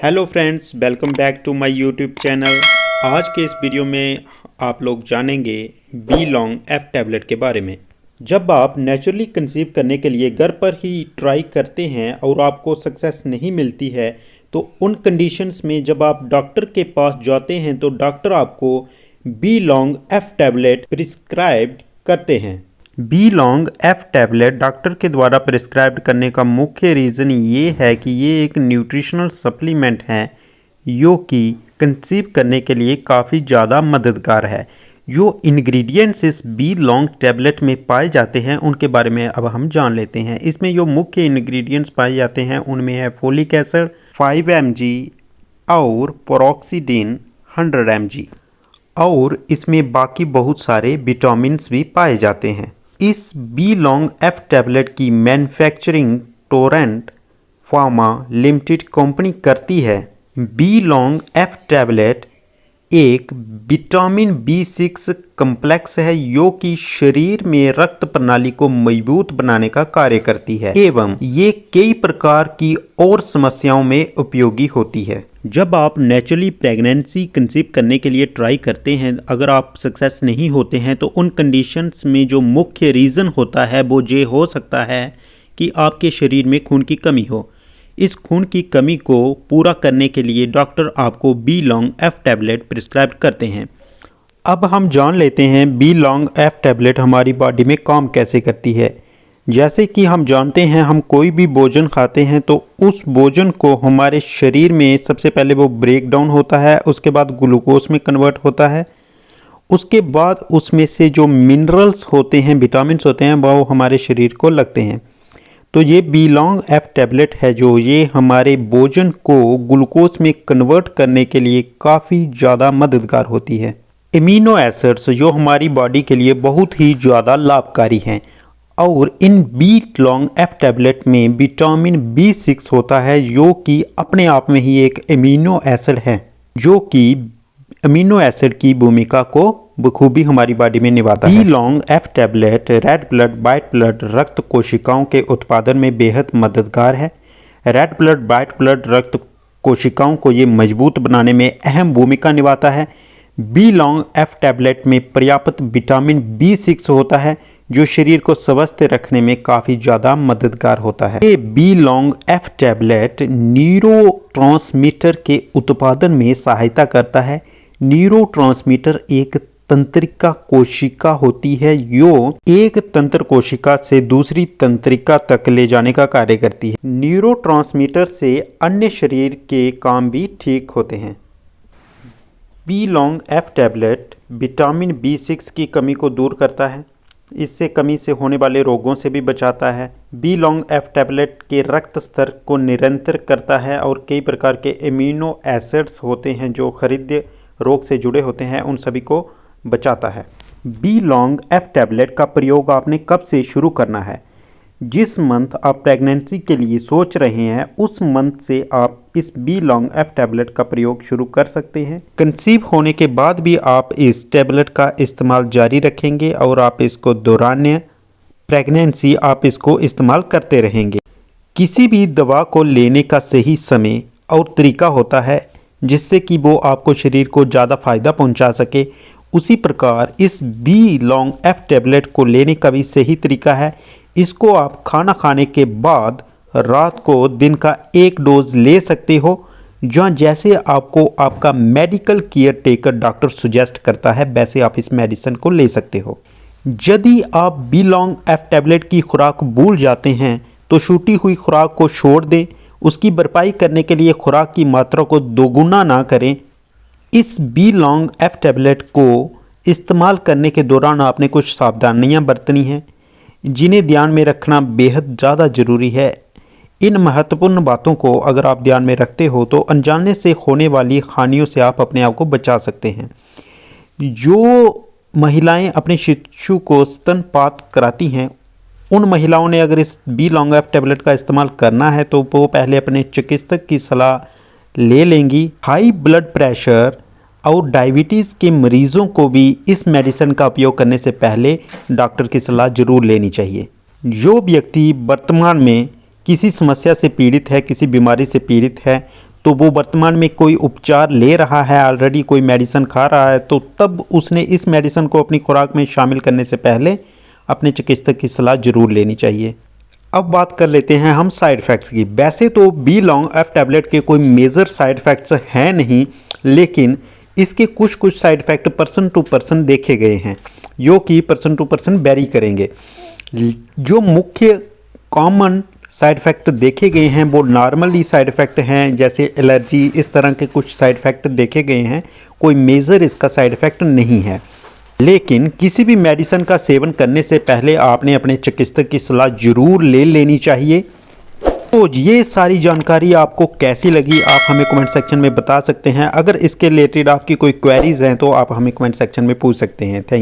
Hello friends, welcome back to my YouTube channel. आज के इस वीडियो में आप लोग जानेंगे बी लॉन्ग एफ टैबलेट के बारे में। जब आप नेचुरली कंसीव करने के लिए घर पर ही ट्राई करते हैं और आपको सक्सेस नहीं मिलती है, तो उन कंडीशंस में जब आप डॉक्टर के पास जाते हैं तो डॉक्टर आपको B long F tablet prescribe करते हैं। B long F tablet doctor के द्वारा प्रिस्क्राइब करने का मुख्य रीज़न ये है कि ये एक न्यूट्रिशनल सप्लीमेंट है जो कि कंसीव करने के लिए काफ़ी ज़्यादा मददगार है। जो इंग्रेडिएंट्स इस बी लॉन्ग टैबलेट में पाए जाते हैं उनके बारे में अब हम जान लेते हैं। इसमें जो मुख्य इंग्रेडिएंट्स पाए जाते हैं उनमें है फोलिक एसिड 5 mg और पेरोक्सिडिन 100 mg, और इसमें बाकी बहुत सारे विटामिन्स भी पाए जाते हैं। इस बी लॉन्ग एफ टैबलेट की manufacturing Torrent pharma limited company करती है। बी लॉन्ग एफ टैबलेट एक विटामिन B6 कम्प्लेक्स है जो कि शरीर में रक्त प्रणाली को मजबूत बनाने का कार्य करती है एवं ये कई प्रकार की और समस्याओं में उपयोगी होती है। जब आप नेचुरली प्रेगनेंसी कंसीव करने के लिए ट्राई करते हैं, अगर आप सक्सेस नहीं होते हैं तो उन कंडीशंस में जो मुख्य रीज़न होता है वो ये हो सकता है कि आपके शरीर में खून की कमी हो। इस खून की कमी को पूरा करने के लिए डॉक्टर आपको B long F tablet prescribe करते हैं। अब हम जान लेते हैं बी लॉन्ग एफ टैबलेट हमारी बॉडी में काम कैसे करती है। जैसे कि हम जानते हैं, हम कोई भी भोजन खाते हैं तो उस भोजन को हमारे शरीर में सबसे पहले वो ब्रेक डाउन होता है, उसके बाद ग्लूकोज में कन्वर्ट होता है, उसके बाद उसमें से जो मिनरल्स होते हैं, विटामिन्स होते हैं, वो हमारे शरीर को लगते हैं। तो ये बी लॉन्ग एफ टैबलेट है जो ये हमारे भोजन को ग्लूकोज में कन्वर्ट करने के लिए काफ़ी ज़्यादा मददगार होती है। एमिनो एसिड्स जो हमारी बॉडी के लिए बहुत ही ज़्यादा लाभकारी हैं, और in B long F tablet में विटामिन B6 होता है जो कि अपने आप में ही एक एमिनो एसिड है जो कि अमीनो एसिड की भूमिका को बखूबी हमारी बॉडी में निभाता है। B long F tablet red blood white blood रक्त कोशिकाओं के उत्पादन में बेहद मददगार है। रेड ब्लड वाइट ब्लड रक्त कोशिकाओं को ये मजबूत बनाने में अहम भूमिका निभाता है। बी लॉन्ग एफ टैबलेट में पर्याप्त विटामिन B6 होता है जो शरीर को स्वस्थ रखने में काफ़ी ज़्यादा मददगार होता है। ये B long F tablet neurotransmitter के उत्पादन में सहायता करता है। न्यूरोट्रांसमीटर एक तंत्रिका कोशिका होती है जो एक तंत्र कोशिका से दूसरी तंत्रिका तक ले जाने का कार्य करती है। न्यूरोट्रांसमीटर से अन्य शरीर के काम भी ठीक होते हैं। B long F tablet vitamin B6 की कमी को दूर करता है, इससे कमी से होने वाले रोगों से भी बचाता है। बी लॉन्ग एफ टैबलेट के रक्त स्तर को निरंतर करता है और कई प्रकार के एमिनो एसिड्स होते हैं जो हृदय रोग से जुड़े होते हैं, उन सभी को बचाता है। बी लॉन्ग एफ टैबलेट का प्रयोग आपने कब से शुरू करना है? जिस मंथ आप प्रेगनेंसी के लिए सोच रहे हैं उस मंथ से आप इस बी लॉन्ग एफ टैबलेट का प्रयोग शुरू कर सकते हैं। कंसीव होने के बाद भी आप इस टैबलेट का इस्तेमाल जारी रखेंगे और आप इसको दौरान प्रेगनेंसी आप इसको इस्तेमाल करते रहेंगे। किसी भी दवा को लेने का सही समय और तरीका होता है जिससे कि वो आपको शरीर को ज़्यादा फायदा पहुंचा सके। उसी प्रकार इस बी लॉन्ग एफ टैबलेट को लेने का भी सही तरीका है। इसको आप खाना खाने के बाद रात को दिन का 1 डोज ले सकते हो, जहाँ जैसे आपको आपका medical care taker doctor suggest करता है वैसे आप इस मेडिसिन को ले सकते हो। यदि आप बी लॉन्ग एफ टैबलेट की खुराक भूल जाते हैं तो छूटी हुई खुराक को छोड़ दें। उसकी भरपाई करने के लिए खुराक की मात्रा को दोगुना ना करें। इस बी लॉन्ग एफ टैबलेट को इस्तेमाल करने के दौरान आपने कुछ सावधानियां बरतनी हैं जिन्हें ध्यान में रखना बेहद ज़्यादा ज़रूरी है। इन महत्वपूर्ण बातों को अगर आप ध्यान में रखते हो तो अनजाने से होने वाली हानियों से आप अपने आप को बचा सकते हैं। जो महिलाएं अपने शिशु को स्तनपात कराती हैं, उन महिलाओं ने अगर इस बी लॉन्ग एफ टैबलेट का इस्तेमाल करना है तो वो पहले अपने चिकित्सक की सलाह ले लेंगी। हाई ब्लड प्रेशर और डायबिटीज़ के मरीजों को भी इस मेडिसिन का उपयोग करने से पहले डॉक्टर की सलाह जरूर लेनी चाहिए। जो व्यक्ति वर्तमान में किसी समस्या से पीड़ित है, किसी बीमारी से पीड़ित है, तो वो वर्तमान में कोई उपचार ले रहा है, ऑलरेडी कोई मेडिसिन खा रहा है, तो तब उसने इस मेडिसिन को अपनी खुराक में शामिल करने से पहले अपने चिकित्सक की सलाह जरूर लेनी चाहिए। अब बात कर लेते हैं हम साइड इफ़ेक्ट्स की। वैसे तो बी लॉन्ग एफ टैबलेट के कोई मेजर साइड इफ़ेक्ट्स हैं नहीं, लेकिन इसके कुछ side effect person to person देखे गए हैं, जो कि पर्सन टू पर्सन वेरी करेंगे। जो मुख्य कॉमन साइड इफ़ेक्ट देखे गए हैं वो नॉर्मली साइड इफ़ेक्ट हैं, जैसे एलर्जी, इस तरह के कुछ साइड इफ़ेक्ट देखे गए हैं। कोई मेजर इसका साइड इफ़ेक्ट नहीं है। लेकिन किसी भी मेडिसिन का सेवन करने से पहले आपने अपने चिकित्सक की सलाह जरूर ले लेनी चाहिए। तो ये सारी जानकारी आपको कैसी लगी आप हमें कमेंट सेक्शन में बता सकते हैं। अगर इसके रिलेटेड आपकी कोई क्वेरीज हैं तो आप हमें कमेंट सेक्शन में पूछ सकते हैं। Thank you.